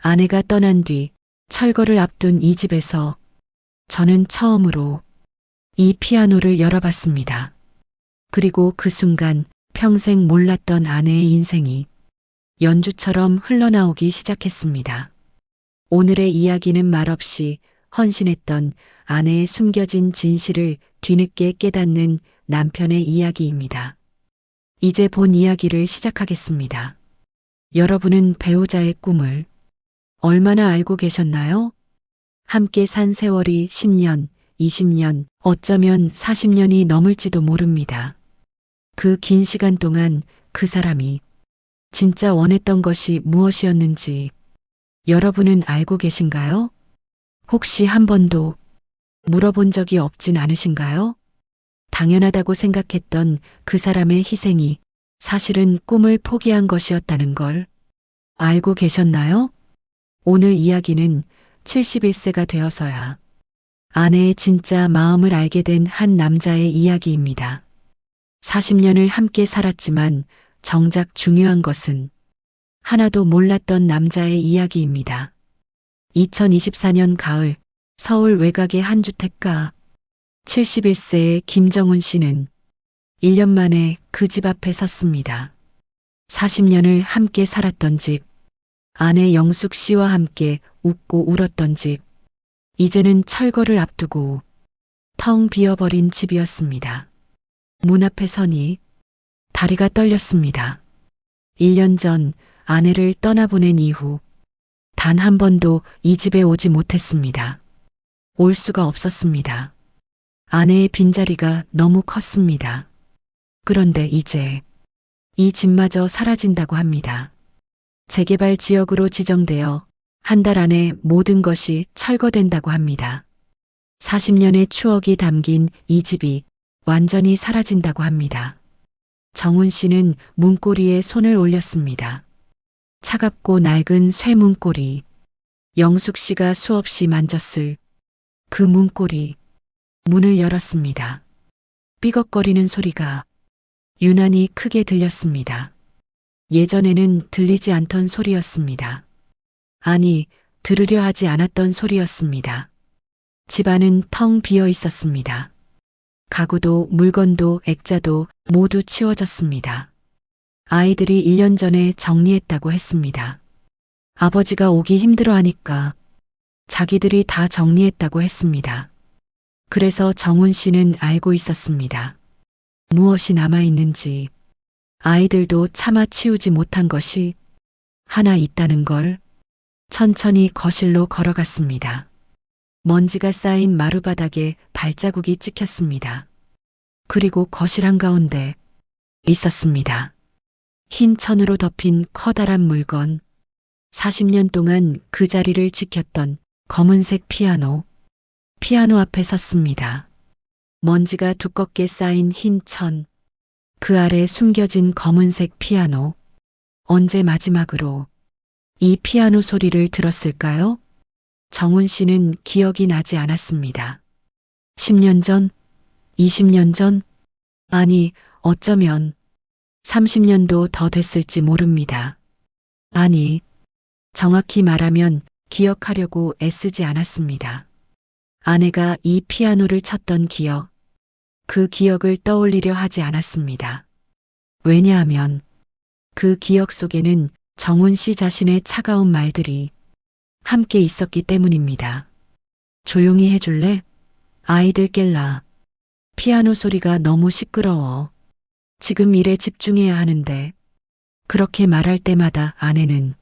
아내가 떠난 뒤 철거를 앞둔 이 집에서 저는 처음으로 이 피아노를 열어봤습니다. 그리고 그 순간 평생 몰랐던 아내의 인생이 연주처럼 흘러나오기 시작했습니다. 오늘의 이야기는 말없이 헌신했던 아내의 숨겨진 진실을 뒤늦게 깨닫는 남편의 이야기입니다. 이제 본 이야기를 시작하겠습니다. 여러분은 배우자의 꿈을 얼마나 알고 계셨나요? 함께 산 세월이 10년, 20년, 어쩌면 40년이 넘을지도 모릅니다. 그 긴 시간 동안 그 사람이 진짜 원했던 것이 무엇이었는지 여러분은 알고 계신가요? 혹시 한 번도 물어본 적이 없진 않으신가요? 당연하다고 생각했던 그 사람의 희생이 사실은 꿈을 포기한 것이었다는 걸 알고 계셨나요? 오늘 이야기는 71세가 되어서야 아내의 진짜 마음을 알게 된 한 남자의 이야기입니다. 40년을 함께 살았지만 정작 중요한 것은 하나도 몰랐던 남자의 이야기입니다. 2024년 가을 서울 외곽의 한 주택가 71세의 김정훈 씨는 1년 만에 그 집 앞에 섰습니다. 40년을 함께 살았던 집, 아내 영숙 씨와 함께 웃고 울었던 집, 이제는 철거를 앞두고 텅 비어버린 집이었습니다. 문 앞에 서니 다리가 떨렸습니다. 1년 전 아내를 떠나보낸 이후 단 한 번도 이 집에 오지 못했습니다. 올 수가 없었습니다. 아내의 빈자리가 너무 컸습니다. 그런데 이제 이 집마저 사라진다고 합니다. 재개발 지역으로 지정되어 한 달 안에 모든 것이 철거된다고 합니다. 40년의 추억이 담긴 이 집이 완전히 사라진다고 합니다. 정훈 씨는 문고리에 손을 올렸습니다. 차갑고 낡은 쇠 문고리. 영숙 씨가 수없이 만졌을 그 문고리. 문을 열었습니다. 삐걱거리는 소리가 유난히 크게 들렸습니다. 예전에는 들리지 않던 소리였습니다. 아니, 들으려 하지 않았던 소리였습니다. 집안은 텅 비어 있었습니다. 가구도 물건도 액자도 모두 치워졌습니다. 아이들이 1년 전에 정리했다고 했습니다. 아버지가 오기 힘들어하니까 자기들이 다 정리했다고 했습니다. 그래서 정훈 씨는 알고 있었습니다. 무엇이 남아있는지, 아이들도 차마 치우지 못한 것이 하나 있다는 걸. 천천히 거실로 걸어갔습니다. 먼지가 쌓인 마루바닥에 발자국이 찍혔습니다. 그리고 거실 한가운데 있었습니다. 흰 천으로 덮인 커다란 물건. 40년 동안 그 자리를 지켰던 검은색 피아노. 피아노 앞에 섰습니다. 먼지가 두껍게 쌓인 흰 천. 그 아래 숨겨진 검은색 피아노. 언제 마지막으로 이 피아노 소리를 들었을까요? 정훈 씨는 기억이 나지 않았습니다. 10년 전, 20년 전, 아니, 어쩌면 30년도 더 됐을지 모릅니다. 아니, 정확히 말하면 기억하려고 애쓰지 않았습니다. 아내가 이 피아노를 쳤던 기억, 그 기억을 떠올리려 하지 않았습니다. 왜냐하면 그 기억 속에는 정훈 씨 자신의 차가운 말들이 함께 있었기 때문입니다. 조용히 해줄래? 아이들 깰라. 피아노 소리가 너무 시끄러워. 지금 일에 집중해야 하는데. 그렇게 말할 때마다 아내는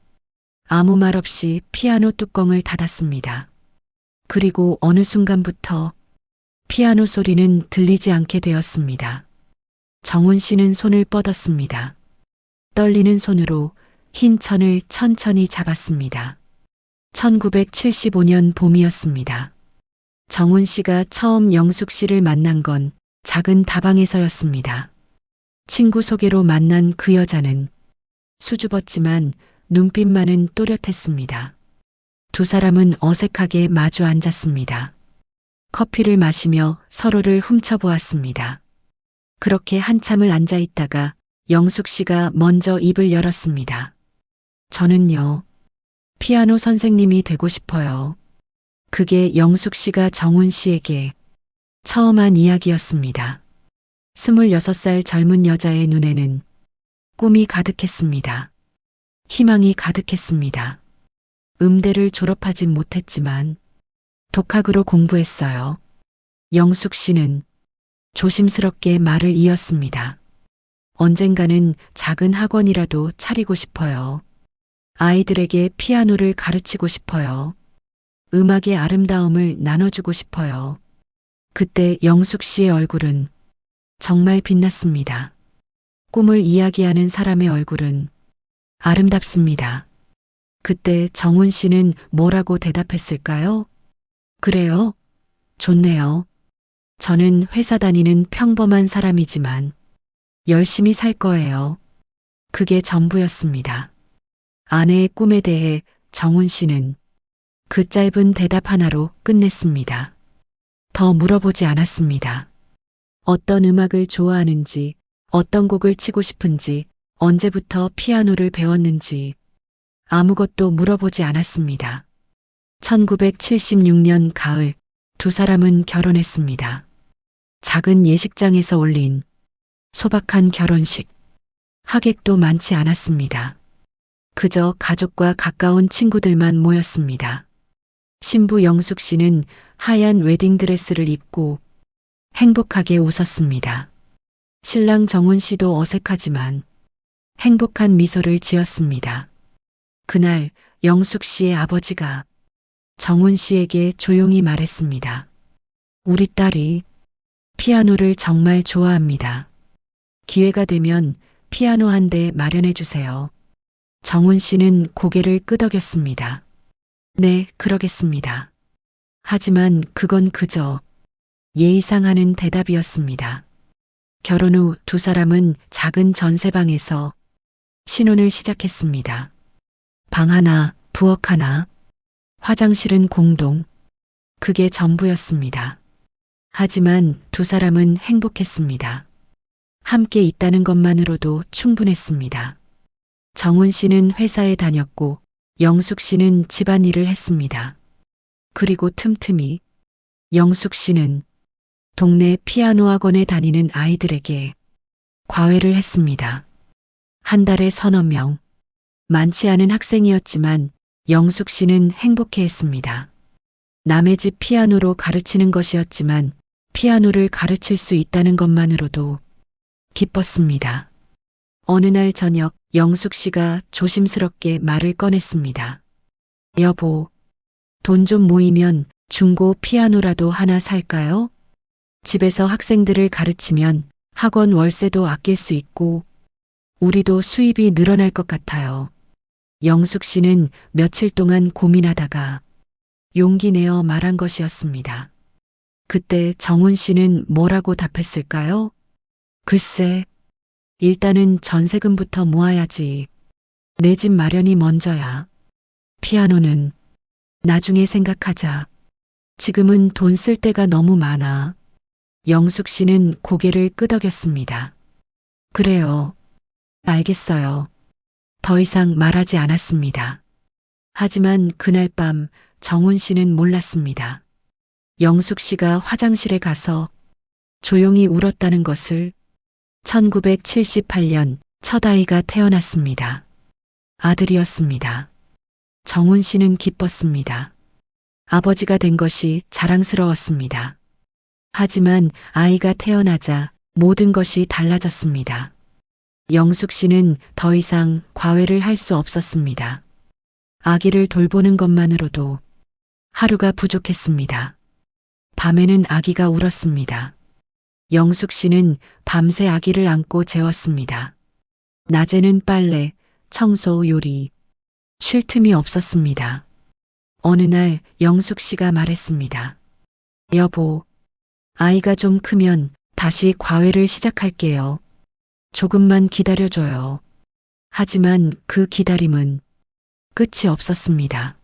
아무 말 없이 피아노 뚜껑을 닫았습니다. 그리고 어느 순간부터 피아노 소리는 들리지 않게 되었습니다. 정훈 씨는 손을 뻗었습니다. 떨리는 손으로 흰 천을 천천히 잡았습니다. 1975년 봄이었습니다. 정훈 씨가 처음 영숙 씨를 만난 건 작은 다방에서였습니다. 친구 소개로 만난 그 여자는 수줍었지만 눈빛만은 또렷했습니다. 두 사람은 어색하게 마주 앉았습니다. 커피를 마시며 서로를 훔쳐보았습니다. 그렇게 한참을 앉아 있다가 영숙 씨가 먼저 입을 열었습니다. 저는요, 피아노 선생님이 되고 싶어요. 그게 영숙 씨가 정훈 씨에게 처음 한 이야기였습니다. 26살 젊은 여자의 눈에는 꿈이 가득했습니다. 희망이 가득했습니다. 음대를 졸업하진 못했지만 독학으로 공부했어요. 영숙 씨는 조심스럽게 말을 이었습니다. 언젠가는 작은 학원이라도 차리고 싶어요. 아이들에게 피아노를 가르치고 싶어요. 음악의 아름다움을 나눠주고 싶어요. 그때 영숙 씨의 얼굴은 정말 빛났습니다. 꿈을 이야기하는 사람의 얼굴은 아름답습니다. 그때 정훈 씨는 뭐라고 대답했을까요? 그래요? 좋네요. 저는 회사 다니는 평범한 사람이지만 열심히 살 거예요. 그게 전부였습니다. 아내의 꿈에 대해 정훈 씨는 그 짧은 대답 하나로 끝냈습니다. 더 물어보지 않았습니다. 어떤 음악을 좋아하는지, 어떤 곡을 치고 싶은지, 언제부터 피아노를 배웠는지 아무것도 물어보지 않았습니다. 1976년 가을 두 사람은 결혼했습니다. 작은 예식장에서 올린 소박한 결혼식. 하객도 많지 않았습니다. 그저 가족과 가까운 친구들만 모였습니다. 신부 영숙 씨는 하얀 웨딩드레스를 입고 행복하게 웃었습니다. 신랑 정훈 씨도 어색하지만 행복한 미소를 지었습니다. 그날 영숙 씨의 아버지가 정훈 씨에게 조용히 말했습니다. 우리 딸이 피아노를 정말 좋아합니다. 기회가 되면 피아노 한 대 마련해 주세요. 정훈 씨는 고개를 끄덕였습니다. 네, 그러겠습니다. 하지만 그건 그저 예의상하는 대답이었습니다. 결혼 후 두 사람은 작은 전세방에서 신혼을 시작했습니다. 방 하나, 부엌 하나, 화장실은 공동. 그게 전부였습니다. 하지만 두 사람은 행복했습니다. 함께 있다는 것만으로도 충분했습니다. 정훈 씨는 회사에 다녔고 영숙 씨는 집안일을 했습니다. 그리고 틈틈이 영숙 씨는 동네 피아노 학원에 다니는 아이들에게 과외를 했습니다. 한 달에 서너 명. 많지 않은 학생이었지만 영숙 씨는 행복해했습니다. 남의 집 피아노로 가르치는 것이었지만 피아노를 가르칠 수 있다는 것만으로도 기뻤습니다. 어느 날 저녁 영숙 씨가 조심스럽게 말을 꺼냈습니다. 여보, 돈 좀 모이면 중고 피아노라도 하나 살까요? 집에서 학생들을 가르치면 학원 월세도 아낄 수 있고 우리도 수입이 늘어날 것 같아요. 영숙 씨는 며칠 동안 고민하다가 용기 내어 말한 것이었습니다. 그때 정훈 씨는 뭐라고 답했을까요? 글쎄, 일단은 전세금부터 모아야지. 내 집 마련이 먼저야. 피아노는 나중에 생각하자. 지금은 돈 쓸 데가 너무 많아. 영숙 씨는 고개를 끄덕였습니다. 그래요. 알겠어요. 더 이상 말하지 않았습니다. 하지만 그날 밤 정훈 씨는 몰랐습니다. 영숙 씨가 화장실에 가서 조용히 울었다는 것을. 1978년 첫 아이가 태어났습니다. 아들이었습니다. 정훈 씨는 기뻤습니다. 아버지가 된 것이 자랑스러웠습니다. 하지만 아이가 태어나자 모든 것이 달라졌습니다. 영숙 씨는 더 이상 과외를 할 수 없었습니다. 아기를 돌보는 것만으로도 하루가 부족했습니다. 밤에는 아기가 울었습니다. 영숙 씨는 밤새 아기를 안고 재웠습니다. 낮에는 빨래, 청소, 요리, 쉴 틈이 없었습니다. 어느 날 영숙 씨가 말했습니다. 여보, 아이가 좀 크면 다시 과외를 시작할게요. 조금만 기다려줘요. 하지만 그 기다림은 끝이 없었습니다.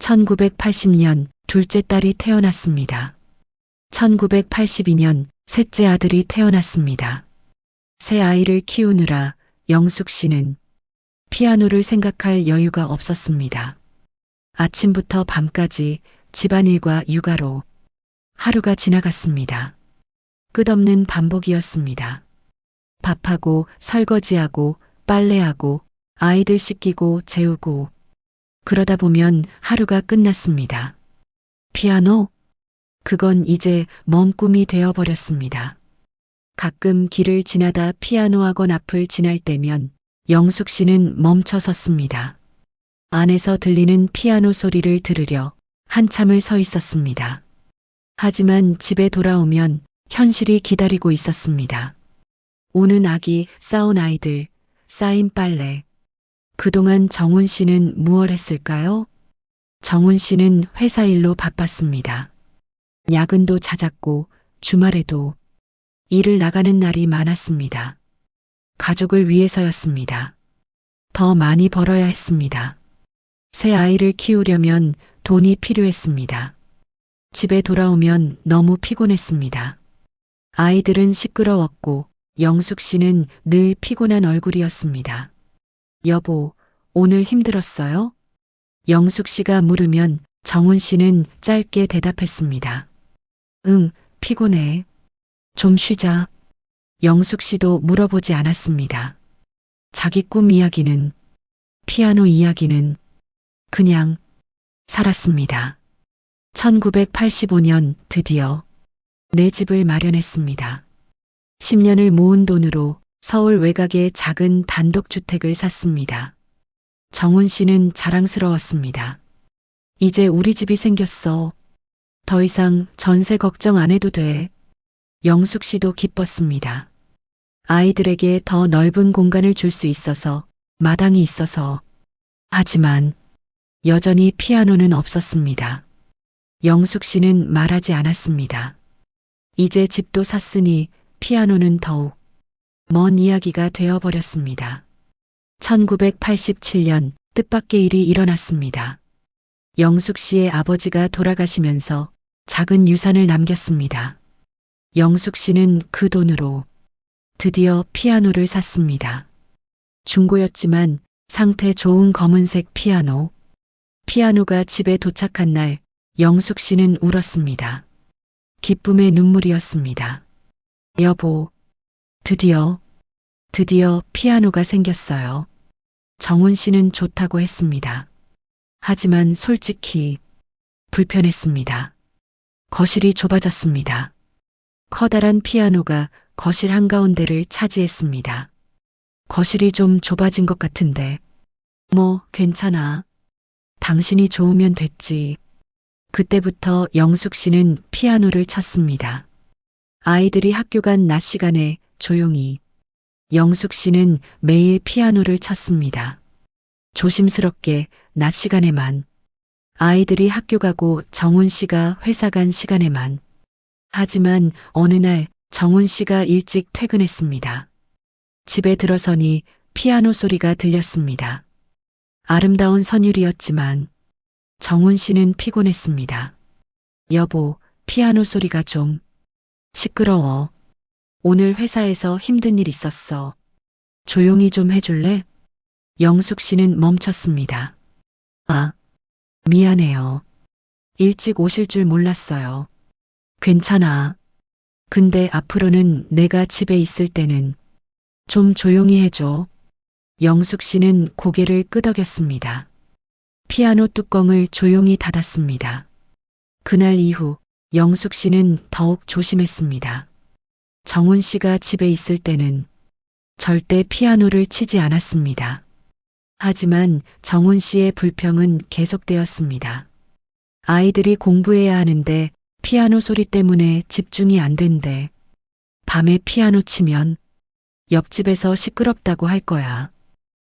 1980년 둘째 딸이 태어났습니다. 1982년 셋째 아들이 태어났습니다. 새 아이를 키우느라 영숙 씨는 피아노를 생각할 여유가 없었습니다. 아침부터 밤까지 집안일과 육아로 하루가 지나갔습니다. 끝없는 반복이었습니다. 밥하고 설거지하고 빨래하고 아이들 씻기고 재우고 그러다 보면 하루가 끝났습니다. 피아노? 그건 이제 먼 꿈이 되어버렸습니다. 가끔 길을 지나다 피아노 학원 앞을 지날 때면 영숙 씨는 멈춰 섰습니다. 안에서 들리는 피아노 소리를 들으려 한참을 서 있었습니다. 하지만 집에 돌아오면 현실이 기다리고 있었습니다. 우는 아기, 싸운 아이들, 쌓인 빨래. 그동안 정훈 씨는 무얼 했을까요? 정훈 씨는 회사 일로 바빴습니다. 야근도 잦았고 주말에도 일을 나가는 날이 많았습니다. 가족을 위해서였습니다. 더 많이 벌어야 했습니다. 새 아이를 키우려면 돈이 필요했습니다. 집에 돌아오면 너무 피곤했습니다. 아이들은 시끄러웠고 영숙 씨는 늘 피곤한 얼굴이었습니다. 여보, 오늘 힘들었어요? 영숙 씨가 물으면 정훈 씨는 짧게 대답했습니다. 응, 피곤해. 좀 쉬자. 영숙 씨도 물어보지 않았습니다. 자기 꿈 이야기는, 피아노 이야기는 그냥 살았습니다. 1985년 드디어 내 집을 마련했습니다. 10년을 모은 돈으로 서울 외곽의 작은 단독주택을 샀습니다. 정훈 씨는 자랑스러웠습니다. 이제 우리 집이 생겼어. 더 이상 전세 걱정 안 해도 돼. 영숙 씨도 기뻤습니다. 아이들에게 더 넓은 공간을 줄 수 있어서, 마당이 있어서. 하지만 여전히 피아노는 없었습니다. 영숙 씨는 말하지 않았습니다. 이제 집도 샀으니 피아노는 더욱 먼 이야기가 되어버렸습니다. 1987년 뜻밖의 일이 일어났습니다. 영숙 씨의 아버지가 돌아가시면서 작은 유산을 남겼습니다. 영숙 씨는 그 돈으로 드디어 피아노를 샀습니다. 중고였지만 상태 좋은 검은색 피아노. 피아노가 집에 도착한 날 영숙 씨는 울었습니다. 기쁨의 눈물이었습니다. 여보, 드디어 피아노가 생겼어요. 정훈 씨는 좋다고 했습니다. 하지만 솔직히 불편했습니다. 거실이 좁아졌습니다. 커다란 피아노가 거실 한가운데를 차지했습니다. 거실이 좀 좁아진 것 같은데. 뭐, 괜찮아. 당신이 좋으면 됐지. 그때부터 영숙 씨는 피아노를 쳤습니다. 아이들이 학교 간 낮 시간에 조용히 영숙 씨는 매일 피아노를 쳤습니다. 조심스럽게 낮 시간에만. 아이들이 학교 가고 정훈 씨가 회사 간 시간에만. 하지만 어느 날 정훈 씨가 일찍 퇴근했습니다. 집에 들어서니 피아노 소리가 들렸습니다. 아름다운 선율이었지만 정훈 씨는 피곤했습니다. 여보, 피아노 소리가 좀 시끄러워. 오늘 회사에서 힘든 일 있었어. 조용히 좀 해줄래? 영숙 씨는 멈췄습니다. 아, 미안해요. 일찍 오실 줄 몰랐어요. 괜찮아. 근데 앞으로는 내가 집에 있을 때는 좀 조용히 해줘. 영숙 씨는 고개를 끄덕였습니다. 피아노 뚜껑을 조용히 닫았습니다. 그날 이후 영숙 씨는 더욱 조심했습니다. 정훈 씨가 집에 있을 때는 절대 피아노를 치지 않았습니다. 하지만 정훈 씨의 불평은 계속되었습니다. 아이들이 공부해야 하는데 피아노 소리 때문에 집중이 안 된대. 밤에 피아노 치면 옆집에서 시끄럽다고 할 거야.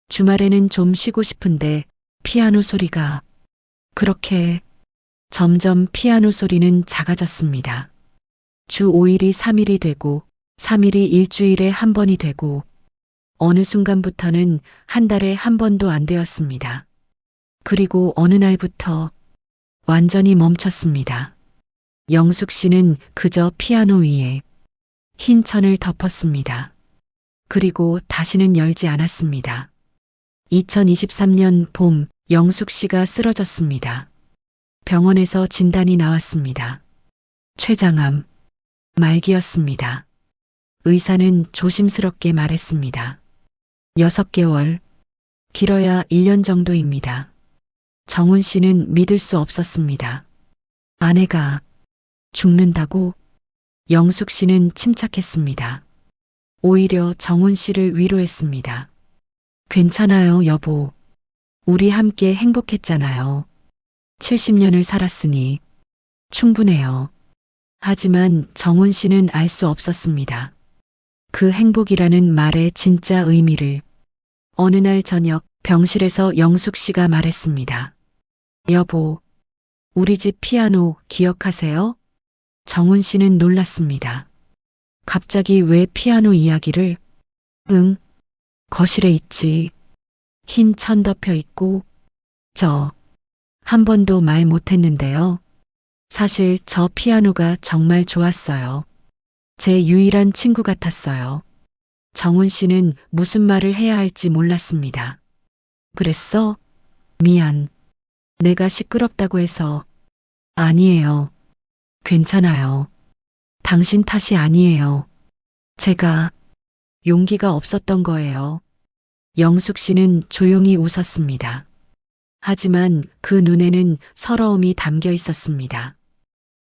주말에는 좀 쉬고 싶은데 피아노 소리가 그렇게. 점점 피아노 소리는 작아졌습니다. 주 5일이 3일이 되고 3일이 일주일에 한 번이 되고 어느 순간부터는 한 달에 한 번도 안 되었습니다. 그리고 어느 날부터 완전히 멈췄습니다. 영숙 씨는 그저 피아노 위에 흰 천을 덮었습니다. 그리고 다시는 열지 않았습니다. 2023년 봄 영숙 씨가 쓰러졌습니다. 병원에서 진단이 나왔습니다. 췌장암, 말기였습니다. 의사는 조심스럽게 말했습니다. 6개월, 길어야 1년 정도입니다. 정훈 씨는 믿을 수 없었습니다. 아내가 죽는다고? 영숙 씨는 침착했습니다. 오히려 정훈 씨를 위로했습니다. 괜찮아요, 여보. 우리 함께 행복했잖아요. 70년을 살았으니 충분해요. 하지만 정훈 씨는 알 수 없었습니다. 그 행복이라는 말의 진짜 의미를. 어느 날 저녁 병실에서 영숙 씨가 말했습니다. 여보, 우리 집 피아노 기억하세요? 정훈 씨는 놀랐습니다. 갑자기 왜 피아노 이야기를? 응, 거실에 있지. 흰 천 덮여 있고, 한 번도 말 못했는데요. 사실 저 피아노가 정말 좋았어요. 제 유일한 친구 같았어요. 정훈 씨는 무슨 말을 해야 할지 몰랐습니다. 그랬어? 미안. 내가 시끄럽다고 해서. 아니에요. 괜찮아요. 당신 탓이 아니에요. 제가 용기가 없었던 거예요. 영숙 씨는 조용히 웃었습니다. 하지만 그 눈에는 서러움이 담겨 있었습니다.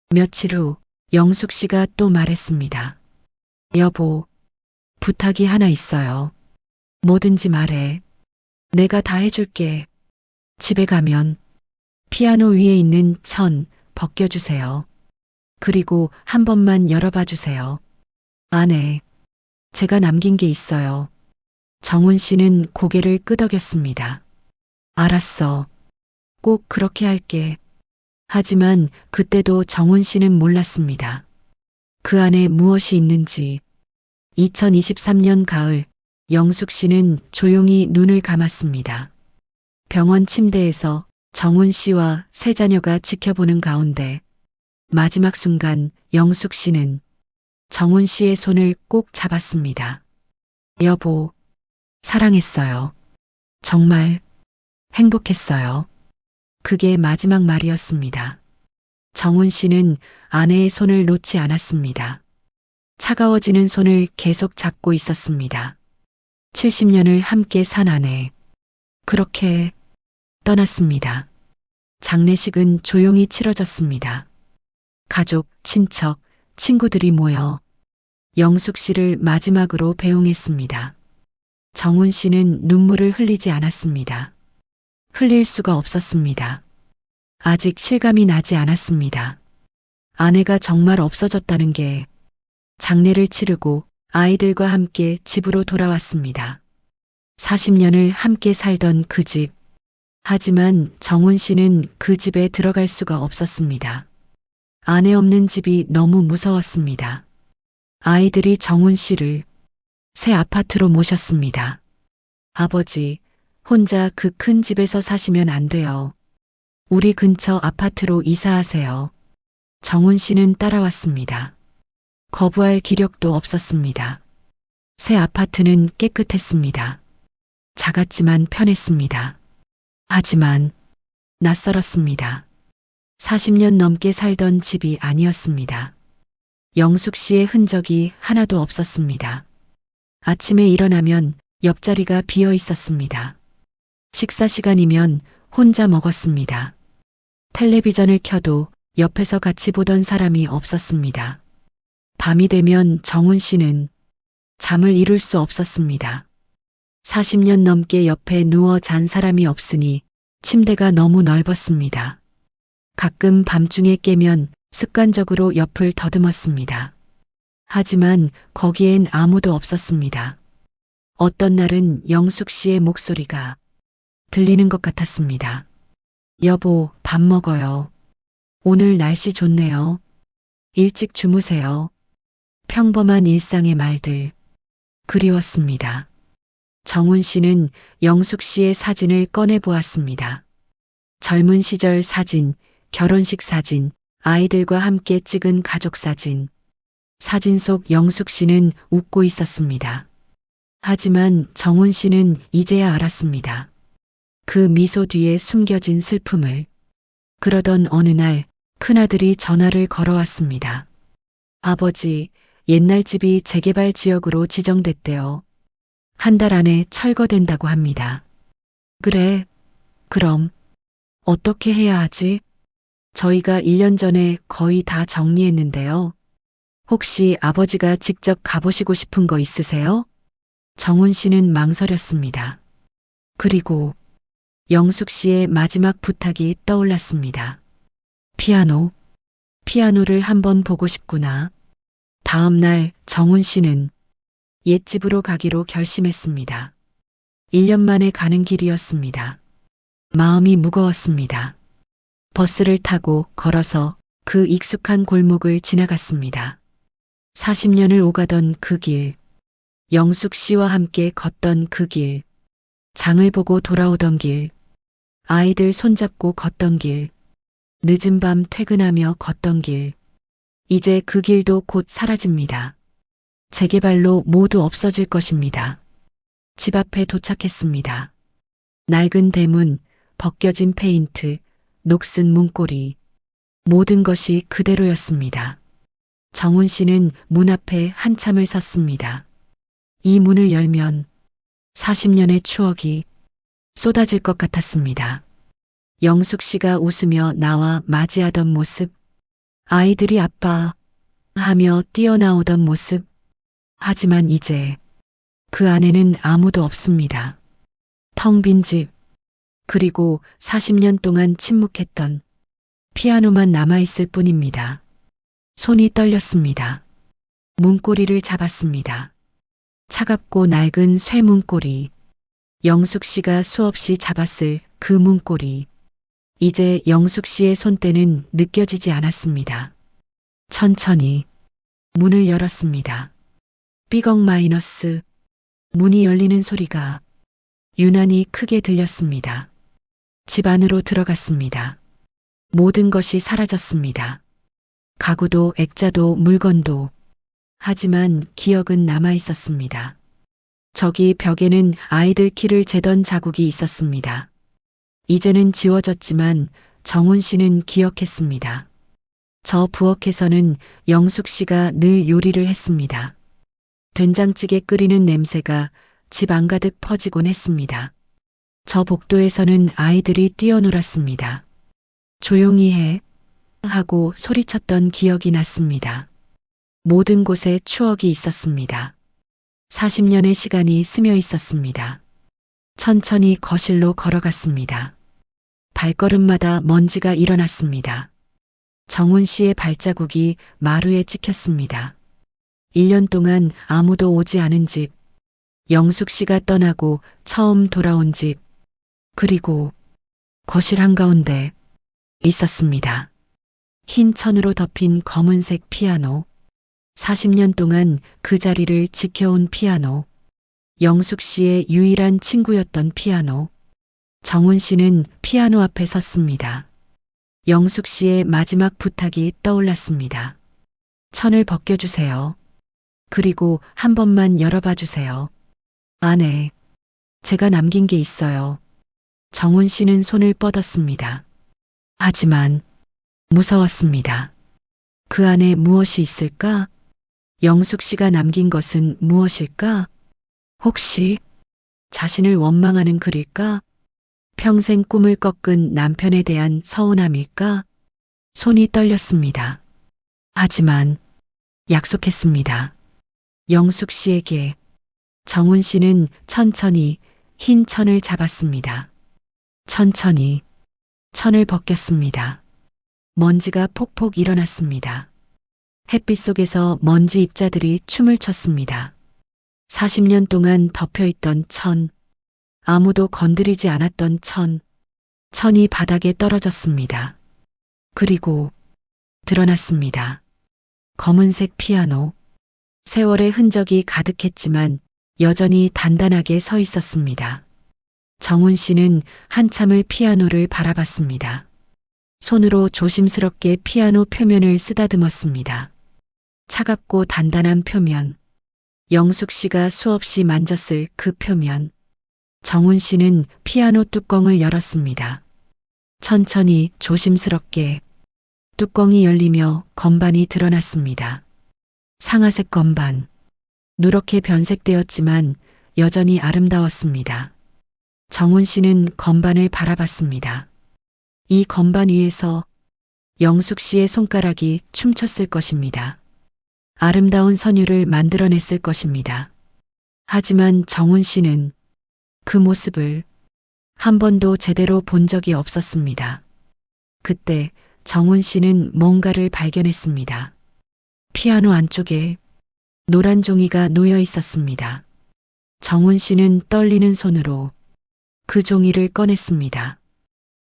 며칠 후 영숙 씨가 또 말했습니다. 여보, 부탁이 하나 있어요. 뭐든지 말해. 내가 다 해줄게. 집에 가면 피아노 위에 있는 천 벗겨주세요. 그리고 한 번만 열어봐 주세요. 안에 제가 남긴 게 있어요. 정훈 씨는 고개를 끄덕였습니다. 알았어. 꼭 그렇게 할게. 하지만 그때도 정훈 씨는 몰랐습니다. 그 안에 무엇이 있는지. 2023년 가을, 영숙 씨는 조용히 눈을 감았습니다. 병원 침대에서 정훈 씨와 세 자녀가 지켜보는 가운데 마지막 순간 영숙 씨는 정훈 씨의 손을 꼭 잡았습니다. 여보, 사랑했어요. 정말 행복했어요. 그게 마지막 말이었습니다. 정훈 씨는 아내의 손을 놓지 않았습니다. 차가워지는 손을 계속 잡고 있었습니다. 70년을 함께 산 아내. 그렇게 떠났습니다. 장례식은 조용히 치러졌습니다. 가족, 친척, 친구들이 모여 영숙 씨를 마지막으로 배웅했습니다. 정훈 씨는 눈물을 흘리지 않았습니다. 흘릴 수가 없었습니다. 아직 실감이 나지 않았습니다. 아내가 정말 없어졌다는 게. 장례를 치르고 아이들과 함께 집으로 돌아왔습니다. 40년을 함께 살던 그 집. 하지만 정훈 씨는 그 집에 들어갈 수가 없었습니다. 아내 없는 집이 너무 무서웠습니다. 아이들이 정훈 씨를 새 아파트로 모셨습니다. 아버지, 혼자 그 큰 집에서 사시면 안 돼요. 우리 근처 아파트로 이사하세요. 정훈 씨는 따라왔습니다. 거부할 기력도 없었습니다. 새 아파트는 깨끗했습니다. 작았지만 편했습니다. 하지만 낯설었습니다. 40년 넘게 살던 집이 아니었습니다. 영숙 씨의 흔적이 하나도 없었습니다. 아침에 일어나면 옆자리가 비어 있었습니다. 식사 시간이면 혼자 먹었습니다. 텔레비전을 켜도 옆에서 같이 보던 사람이 없었습니다. 밤이 되면 정훈 씨는 잠을 이룰 수 없었습니다. 40년 넘게 옆에 누워 잔 사람이 없으니 침대가 너무 넓었습니다. 가끔 밤중에 깨면 습관적으로 옆을 더듬었습니다. 하지만 거기엔 아무도 없었습니다. 어떤 날은 영숙 씨의 목소리가 들리는 것 같았습니다. 여보, 밥 먹어요. 오늘 날씨 좋네요. 일찍 주무세요. 평범한 일상의 말들. 그리웠습니다. 정훈 씨는 영숙 씨의 사진을 꺼내 보았습니다. 젊은 시절 사진, 결혼식 사진, 아이들과 함께 찍은 가족 사진. 사진 속 영숙 씨는 웃고 있었습니다. 하지만 정훈 씨는 이제야 알았습니다. 그 미소 뒤에 숨겨진 슬픔을. 그러던 어느 날 큰아들이 전화를 걸어왔습니다. 아버지, 옛날 집이 재개발 지역으로 지정됐대요. 한 달 안에 철거된다고 합니다. 그래, 그럼 어떻게 해야 하지? 저희가 1년 전에 거의 다 정리했는데요. 혹시 아버지가 직접 가보시고 싶은 거 있으세요? 정훈 씨는 망설였습니다. 그리고 영숙 씨의 마지막 부탁이 떠올랐습니다. 피아노를 한번 보고 싶구나. 다음 날 정훈 씨는 옛집으로 가기로 결심했습니다. 1년 만에 가는 길이었습니다. 마음이 무거웠습니다. 버스를 타고 걸어서 그 익숙한 골목을 지나갔습니다. 40년을 오가던 그 길, 영숙 씨와 함께 걷던 그 길, 장을 보고 돌아오던 길, 아이들 손잡고 걷던 길, 늦은 밤 퇴근하며 걷던 길, 이제 그 길도 곧 사라집니다. 재개발로 모두 없어질 것입니다. 집 앞에 도착했습니다. 낡은 대문, 벗겨진 페인트, 녹슨 문고리, 모든 것이 그대로였습니다. 정훈 씨는 문 앞에 한참을 섰습니다. 이 문을 열면 40년의 추억이 쏟아질 것 같았습니다. 영숙 씨가 웃으며 나와 맞이하던 모습, 아이들이 아빠 하며 뛰어나오던 모습, 하지만 이제 그 안에는 아무도 없습니다. 텅 빈 집, 그리고 40년 동안 침묵했던 피아노만 남아있을 뿐입니다. 손이 떨렸습니다. 문고리를 잡았습니다. 차갑고 낡은 쇠 문고리, 영숙 씨가 수없이 잡았을 그 문고리. 이제 영숙 씨의 손때는 느껴지지 않았습니다. 천천히 문을 열었습니다. 삐걱 마이너스, 문이 열리는 소리가 유난히 크게 들렸습니다. 집 안으로 들어갔습니다. 모든 것이 사라졌습니다. 가구도 액자도 물건도. 하지만 기억은 남아 있었습니다. 저기 벽에는 아이들 키를 재던 자국이 있었습니다. 이제는 지워졌지만 정훈 씨는 기억했습니다. 저 부엌에서는 영숙 씨가 늘 요리를 했습니다. 된장찌개 끓이는 냄새가 집 안가득 퍼지곤 했습니다. 저 복도에서는 아이들이 뛰어놀았습니다. 조용히 해 하고 소리쳤던 기억이 났습니다. 모든 곳에 추억이 있었습니다. 40년의 시간이 스며 있었습니다. 천천히 거실로 걸어갔습니다. 발걸음마다 먼지가 일어났습니다. 정훈 씨의 발자국이 마루에 찍혔습니다. 1년 동안 아무도 오지 않은 집, 영숙 씨가 떠나고 처음 돌아온 집, 그리고 거실 한가운데 있었습니다. 흰 천으로 덮인 검은색 피아노, 40년 동안 그 자리를 지켜온 피아노, 영숙 씨의 유일한 친구였던 피아노. 정훈 씨는 피아노 앞에 섰습니다. 영숙 씨의 마지막 부탁이 떠올랐습니다. 천을 벗겨주세요. 그리고 한 번만 열어봐 주세요. 안에 제가 남긴 게 있어요. 정훈 씨는 손을 뻗었습니다. 하지만 무서웠습니다. 그 안에 무엇이 있을까? 영숙 씨가 남긴 것은 무엇일까? 혹시 자신을 원망하는 글일까? 평생 꿈을 꺾은 남편에 대한 서운함일까? 손이 떨렸습니다. 하지만 약속했습니다. 영숙 씨에게. 정훈 씨는 천천히 흰 천을 잡았습니다. 천천히 천을 벗겼습니다. 먼지가 폭폭 일어났습니다. 햇빛 속에서 먼지 입자들이 춤을 췄습니다. 40년 동안 덮여있던 천, 아무도 건드리지 않았던 천, 천이 바닥에 떨어졌습니다. 그리고 드러났습니다. 검은색 피아노, 세월의 흔적이 가득했지만 여전히 단단하게 서 있었습니다. 정훈 씨는 한참을 피아노를 바라봤습니다. 손으로 조심스럽게 피아노 표면을 쓰다듬었습니다. 차갑고 단단한 표면, 영숙 씨가 수없이 만졌을 그 표면, 정훈 씨는 피아노 뚜껑을 열었습니다. 천천히 조심스럽게 뚜껑이 열리며 건반이 드러났습니다. 상아색 건반. 누렇게 변색되었지만 여전히 아름다웠습니다. 정훈 씨는 건반을 바라봤습니다. 이 건반 위에서 영숙 씨의 손가락이 춤췄을 것입니다. 아름다운 선율을 만들어냈을 것입니다. 하지만 정훈 씨는 그 모습을 한 번도 제대로 본 적이 없었습니다. 그때 정훈 씨는 뭔가를 발견했습니다. 피아노 안쪽에 노란 종이가 놓여 있었습니다. 정훈 씨는 떨리는 손으로 그 종이를 꺼냈습니다.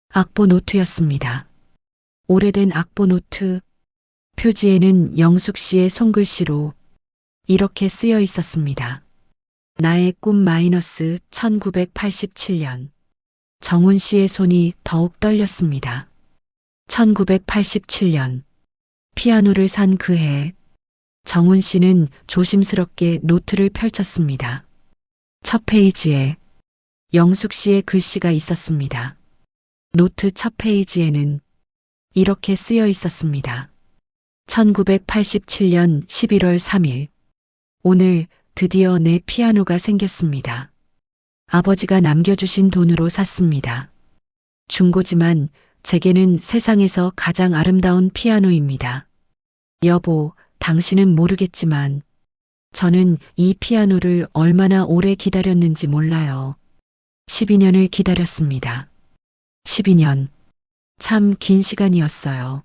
악보 노트였습니다. 오래된 악보 노트. 표지에는 영숙 씨의 손글씨로 이렇게 쓰여 있었습니다. 나의 꿈 마이너스 1987년. 정훈 씨의 손이 더욱 떨렸습니다. 1987년. 피아노를 산 그 해, 정훈 씨는 조심스럽게 노트를 펼쳤습니다. 첫 페이지에 영숙 씨의 글씨가 있었습니다. 노트 첫 페이지에는 이렇게 쓰여 있었습니다. 1987년 11월 3일. 오늘 드디어 내 피아노가 생겼습니다. 아버지가 남겨주신 돈으로 샀습니다. 중고지만 제게는 세상에서 가장 아름다운 피아노입니다. 여보, 당신은 모르겠지만 저는 이 피아노를 얼마나 오래 기다렸는지 몰라요. 12년을 기다렸습니다. 12년. 참 긴 시간이었어요.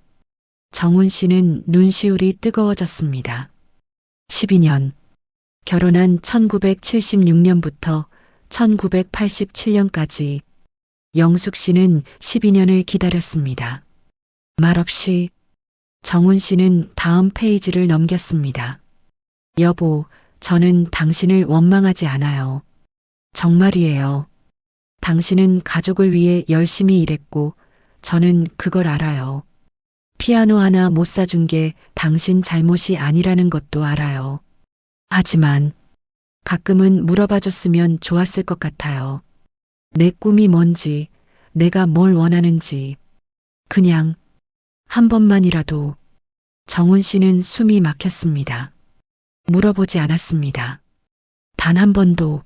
정훈 씨는 눈시울이 뜨거워졌습니다. 12년. 결혼한 1976년부터 1987년까지 영숙 씨는 12년을 기다렸습니다. 말없이 정훈 씨는 다음 페이지를 넘겼습니다. 여보, 저는 당신을 원망하지 않아요. 정말이에요. 당신은 가족을 위해 열심히 일했고 저는 그걸 알아요. 피아노 하나 못 사준 게 당신 잘못이 아니라는 것도 알아요. 하지만 가끔은 물어봐 줬으면 좋았을 것 같아요. 내 꿈이 뭔지, 내가 뭘 원하는지. 그냥 한 번만이라도. 정훈 씨는 숨이 막혔습니다. 물어보지 않았습니다. 단 한 번도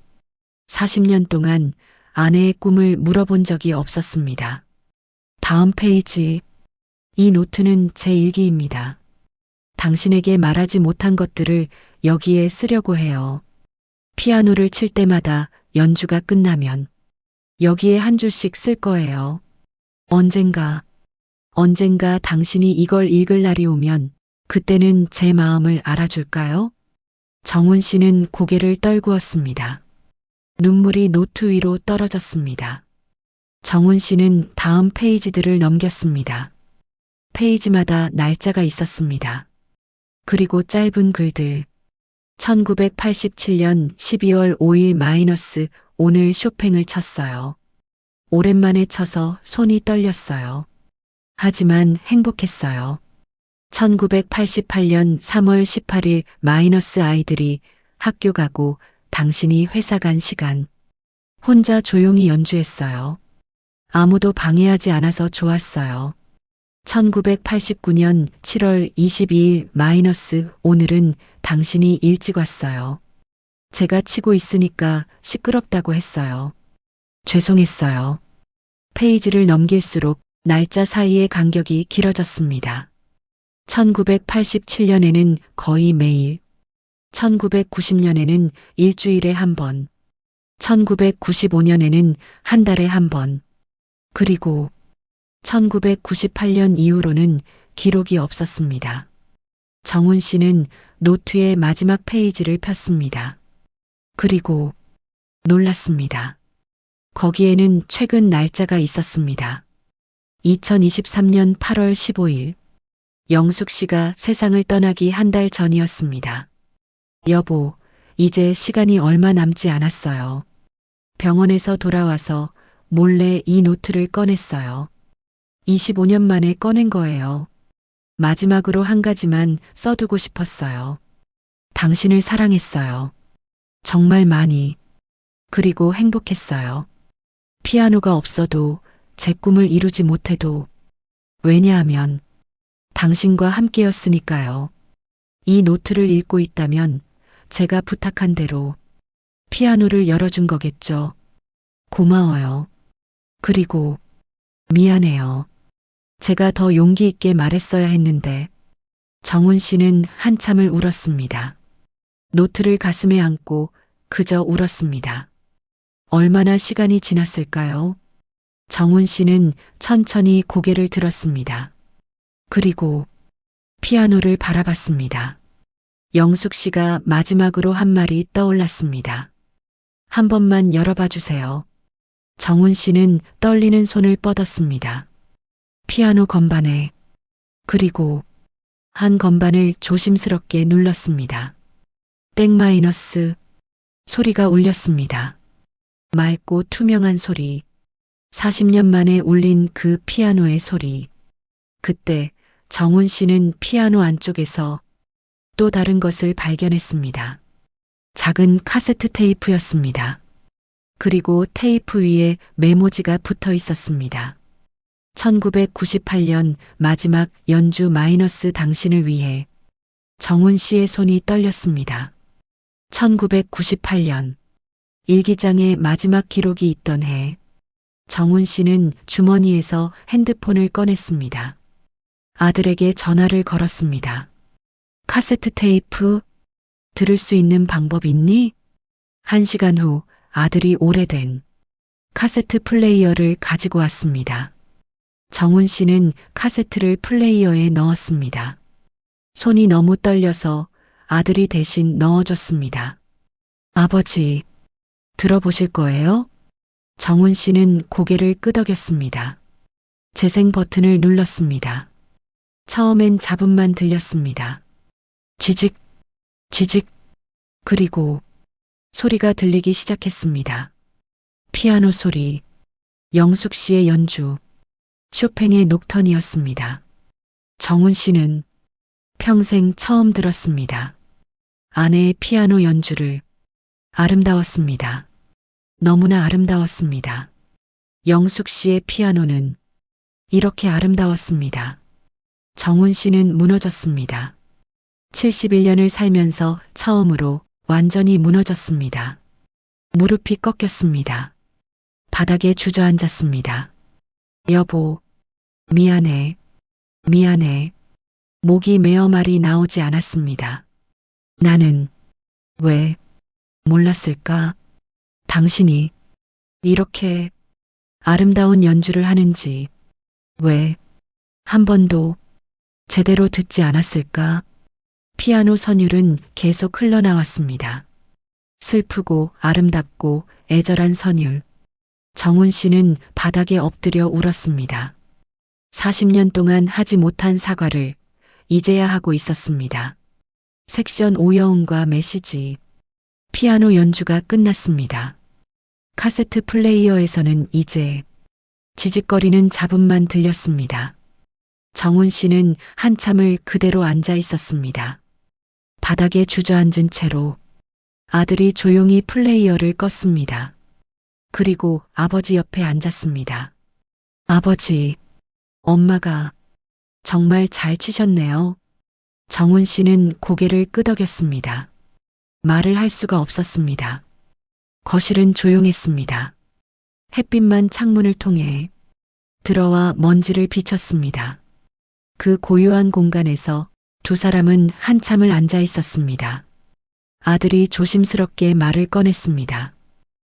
40년 동안 아내의 꿈을 물어본 적이 없었습니다. 다음 페이지. 이 노트는 제 일기입니다. 당신에게 말하지 못한 것들을 여기에 쓰려고 해요. 피아노를 칠 때마다 연주가 끝나면 여기에 한 줄씩 쓸 거예요. 언젠가 당신이 이걸 읽을 날이 오면 그때는 제 마음을 알아줄까요? 정훈 씨는 고개를 떨구었습니다. 눈물이 노트 위로 떨어졌습니다. 정훈 씨는 다음 페이지들을 넘겼습니다. 페이지마다 날짜가 있었습니다. 그리고 짧은 글들. 1987년 12월 5일 마이너스 오늘 쇼팽을 쳤어요. 오랜만에 쳐서 손이 떨렸어요. 하지만 행복했어요. 1988년 3월 18일 마이너스 아이들이 학교 가고 당신이 회사 간 시간. 혼자 조용히 연주했어요. 아무도 방해하지 않아서 좋았어요. 1989년 7월 22일 마이너스 오늘은 당신이 일찍 왔어요. 제가 치고 있으니까 시끄럽다고 했어요. 죄송했어요. 페이지를 넘길수록 날짜 사이의 간격이 길어졌습니다. 1987년에는 거의 매일, 1990년에는 일주일에 한 번, 1995년에는 한 달에 한 번, 그리고 1998년 이후로는 기록이 없었습니다. 정훈 씨는 노트의 마지막 페이지를 폈습니다. 그리고 놀랐습니다. 거기에는 최근 날짜가 있었습니다. 2023년 8월 15일. 영숙 씨가 세상을 떠나기 한 달 전이었습니다. 여보, 이제 시간이 얼마 남지 않았어요. 병원에서 돌아와서 몰래 이 노트를 꺼냈어요. 25년 만에 꺼낸 거예요. 마지막으로 한 가지만 써두고 싶었어요. 당신을 사랑했어요. 정말 많이. 그리고 행복했어요. 피아노가 없어도 제 꿈을 이루지 못해도 왜냐하면 당신과 함께였으니까요. 이 노트를 읽고 있다면 제가 부탁한 대로 피아노를 열어준 거겠죠. 고마워요. 그리고 미안해요. 제가 더 용기 있게 말했어야 했는데 정훈 씨는 한참을 울었습니다. 노트를 가슴에 안고 그저 울었습니다. 얼마나 시간이 지났을까요? 정훈 씨는 천천히 고개를 들었습니다. 그리고 피아노를 바라봤습니다. 영숙 씨가 마지막으로 한 말이 떠올랐습니다. 한 번만 열어봐 주세요. 정훈 씨는 떨리는 손을 뻗었습니다. 피아노 건반에 그리고 한 건반을 조심스럽게 눌렀습니다. 땡 마이너스 소리가 울렸습니다. 맑고 투명한 소리. 40년 만에 울린 그 피아노의 소리. 그때 정훈 씨는 피아노 안쪽에서 또 다른 것을 발견했습니다. 작은 카세트 테이프였습니다. 그리고 테이프 위에 메모지가 붙어 있었습니다. 1998년 마지막 연주 마이너스 당신을 위해. 정훈 씨의 손이 떨렸습니다. 1998년 일기장에 마지막 기록이 있던 해. 정훈 씨는 주머니에서 핸드폰을 꺼냈습니다. 아들에게 전화를 걸었습니다. 카세트 테이프 들을 수 있는 방법 있니? 1시간 후 아들이 오래된 카세트 플레이어를 가지고 왔습니다. 정훈 씨는 카세트를 플레이어에 넣었습니다. 손이 너무 떨려서 아들이 대신 넣어줬습니다. 아버지, 들어보실 거예요? 정훈 씨는 고개를 끄덕였습니다. 재생 버튼을 눌렀습니다. 처음엔 잡음만 들렸습니다. 지직, 지직, 그리고 소리가 들리기 시작했습니다. 피아노 소리, 영숙 씨의 연주, 쇼팽의 녹턴이었습니다. 정훈 씨는 평생 처음 들었습니다. 아내의 피아노 연주를. 아름다웠습니다. 너무나 아름다웠습니다. 영숙 씨의 피아노는 이렇게 아름다웠습니다. 정훈 씨는 무너졌습니다. 71년을 살면서 처음으로 완전히 무너졌습니다. 무릎이 꺾였습니다. 바닥에 주저앉았습니다. 여보, 미안해, 미안해. 목이 메어 말이 나오지 않았습니다. 나는 왜 몰랐을까? 당신이 이렇게 아름다운 연주를 하는지 왜 한 번도 제대로 듣지 않았을까? 피아노 선율은 계속 흘러나왔습니다. 슬프고 아름답고 애절한 선율. 정훈 씨는 바닥에 엎드려 울었습니다. 40년 동안 하지 못한 사과를 이제야 하고 있었습니다. 섹션 오여운과 메시지. 피아노 연주가 끝났습니다. 카세트 플레이어에서는 이제 지직거리는 잡음만 들렸습니다. 정훈 씨는 한참을 그대로 앉아 있었습니다. 바닥에 주저앉은 채로 아들이 조용히 플레이어를 껐습니다. 그리고 아버지 옆에 앉았습니다. 아버지, 엄마가 정말 잘 치셨네요. 정훈 씨는 고개를 끄덕였습니다. 말을 할 수가 없었습니다. 거실은 조용했습니다. 햇빛만 창문을 통해 들어와 먼지를 비쳤습니다. 그 고요한 공간에서 두 사람은 한참을 앉아 있었습니다. 아들이 조심스럽게 말을 꺼냈습니다.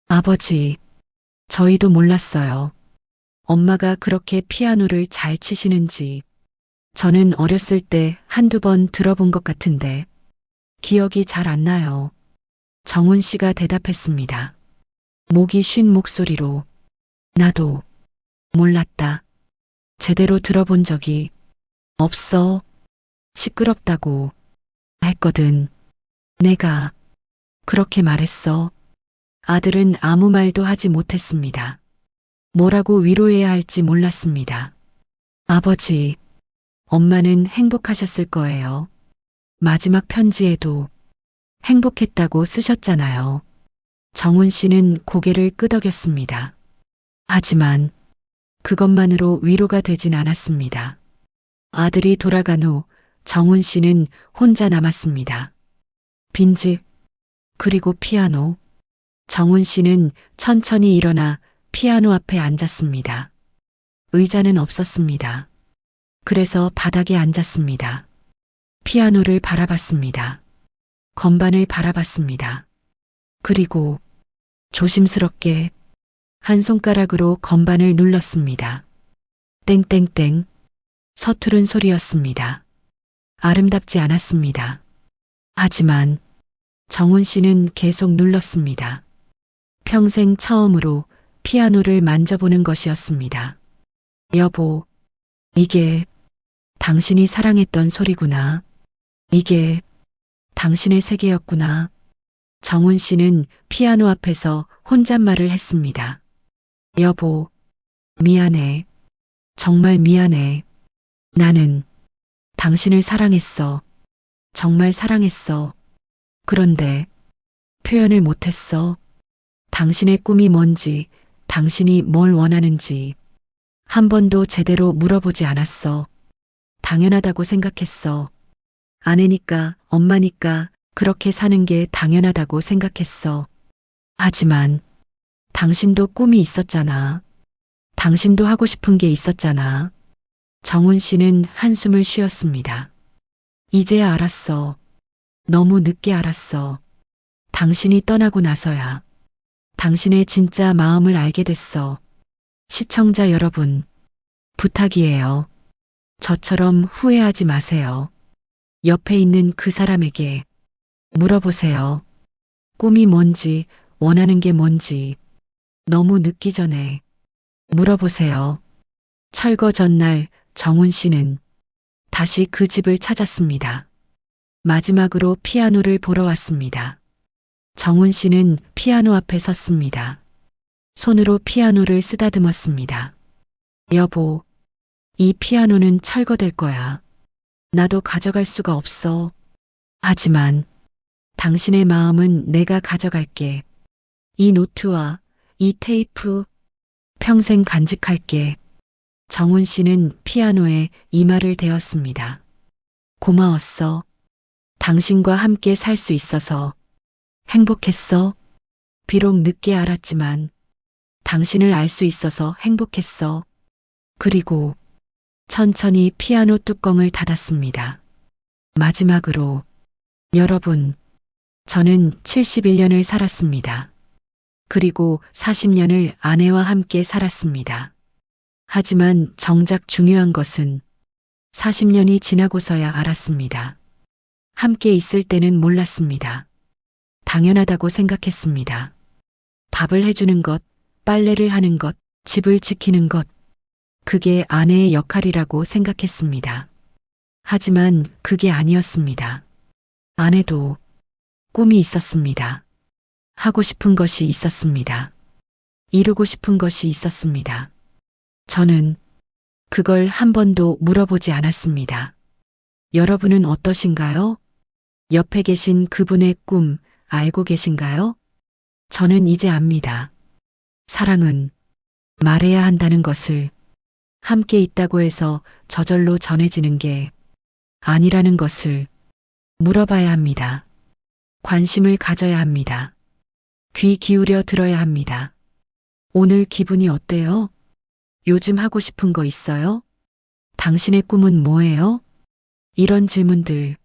아버지, 저희도 몰랐어요. 엄마가 그렇게 피아노를 잘 치시는지. 저는 어렸을 때 한두 번 들어본 것 같은데 기억이 잘 안 나요. 정훈 씨가 대답했습니다. 목이 쉰 목소리로. 나도 몰랐다. 제대로 들어본 적이 없어. 시끄럽다고 했거든. 내가 그렇게 말했어. 아들은 아무 말도 하지 못했습니다. 뭐라고 위로해야 할지 몰랐습니다. 아버지, 엄마는 행복하셨을 거예요. 마지막 편지에도 행복했다고 쓰셨잖아요. 정훈 씨는 고개를 끄덕였습니다. 하지만 그것만으로 위로가 되진 않았습니다. 아들이 돌아간 후 정훈 씨는 혼자 남았습니다. 빈집, 그리고 피아노. 정훈 씨는 천천히 일어나 피아노 앞에 앉았습니다. 의자는 없었습니다. 그래서 바닥에 앉았습니다. 피아노를 바라봤습니다. 건반을 바라봤습니다. 그리고 조심스럽게 한 손가락으로 건반을 눌렀습니다. 땡땡땡. 서투른 소리였습니다. 아름답지 않았습니다. 하지만 정훈 씨는 계속 눌렀습니다. 평생 처음으로 피아노를 만져보는 것이었습니다. 여보, 이게 당신이 사랑했던 소리구나. 이게 당신의 세계였구나. 정훈 씨는 피아노 앞에서 혼잣말을 했습니다. 여보, 미안해. 정말 미안해. 나는 당신을 사랑했어. 정말 사랑했어. 그런데 표현을 못했어. 당신의 꿈이 뭔지, 당신이 뭘 원하는지 한 번도 제대로 물어보지 않았어. 당연하다고 생각했어. 아내니까, 엄마니까 그렇게 사는 게 당연하다고 생각했어. 하지만 당신도 꿈이 있었잖아. 당신도 하고 싶은 게 있었잖아. 정훈 씨는 한숨을 쉬었습니다. 이제야 알았어. 너무 늦게 알았어. 당신이 떠나고 나서야 당신의 진짜 마음을 알게 됐어. 시청자 여러분, 부탁이에요. 저처럼 후회하지 마세요. 옆에 있는 그 사람에게 물어보세요. 꿈이 뭔지, 원하는 게 뭔지 너무 늦기 전에 물어보세요. 철거 전날 정훈 씨는 다시 그 집을 찾았습니다. 마지막으로 피아노를 보러 왔습니다. 정훈 씨는 피아노 앞에 섰습니다. 손으로 피아노를 쓰다듬었습니다. 여보, 이 피아노는 철거될 거야. 나도 가져갈 수가 없어. 하지만 당신의 마음은 내가 가져갈게. 이 노트와 이 테이프 평생 간직할게. 정훈 씨는 피아노에 이마를 대었습니다. 고마웠어. 당신과 함께 살 수 있어서 행복했어. 비록 늦게 알았지만 당신을 알 수 있어서 행복했어. 그리고 천천히 피아노 뚜껑을 닫았습니다. 마지막으로, 여러분, 저는 71년을 살았습니다. 그리고 40년을 아내와 함께 살았습니다. 하지만 정작 중요한 것은 40년이 지나고서야 알았습니다. 함께 있을 때는 몰랐습니다. 당연하다고 생각했습니다. 밥을 해주는 것, 빨래를 하는 것, 집을 지키는 것, 그게 아내의 역할이라고 생각했습니다. 하지만 그게 아니었습니다. 아내도 꿈이 있었습니다. 하고 싶은 것이 있었습니다. 이루고 싶은 것이 있었습니다. 저는 그걸 한 번도 물어보지 않았습니다. 여러분은 어떠신가요? 옆에 계신 그분의 꿈 알고 계신가요? 저는 이제 압니다. 사랑은 말해야 한다는 것을, 함께 있다고 해서 저절로 전해지는 게 아니라는 것을 물어봐야 합니다. 관심을 가져야 합니다. 귀 기울여 들어야 합니다. 오늘 기분이 어때요? 요즘 하고 싶은 거 있어요? 당신의 꿈은 뭐예요? 이런 질문들,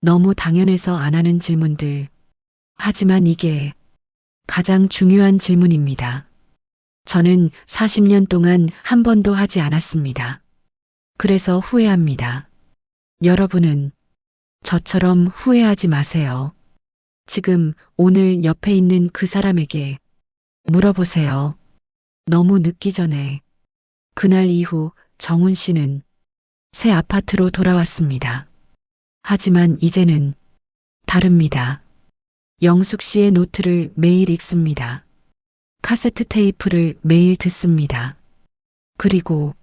너무 당연해서 안 하는 질문들. 하지만 이게 가장 중요한 질문입니다. 저는 40년 동안 한 번도 하지 않았습니다. 그래서 후회합니다. 여러분은 저처럼 후회하지 마세요. 지금 오늘 옆에 있는 그 사람에게 물어보세요. 너무 늦기 전에. 그날 이후 정훈 씨는 새 아파트로 돌아왔습니다. 하지만 이제는 다릅니다. 영숙 씨의 노트를 매일 읽습니다. 카세트 테이프를 매일 듣습니다. 그리고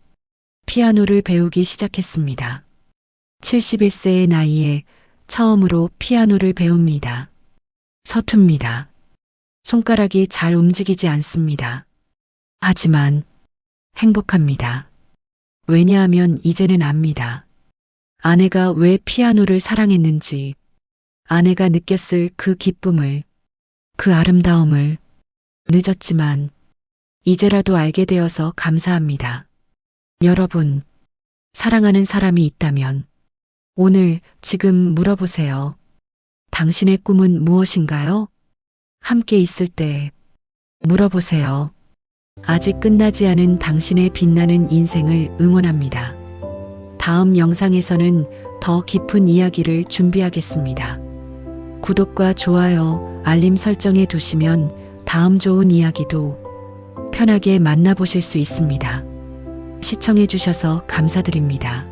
피아노를 배우기 시작했습니다. 71세의 나이에 처음으로 피아노를 배웁니다. 서툽니다. 손가락이 잘 움직이지 않습니다. 하지만 행복합니다. 왜냐하면 이제는 압니다. 아내가 왜 피아노를 사랑했는지, 아내가 느꼈을 그 기쁨을, 그 아름다움을. 늦었지만 이제라도 알게 되어서 감사합니다. 여러분, 사랑하는 사람이 있다면 오늘 지금 물어보세요. 당신의 꿈은 무엇인가요? 함께 있을 때 물어보세요. 아직 끝나지 않은 당신의 빛나는 인생을 응원합니다. 다음 영상에서는 더 깊은 이야기를 준비하겠습니다. 구독과 좋아요, 알림 설정해 두시면 다음 좋은 이야기도 편하게 만나보실 수 있습니다. 시청해 주셔서 감사드립니다.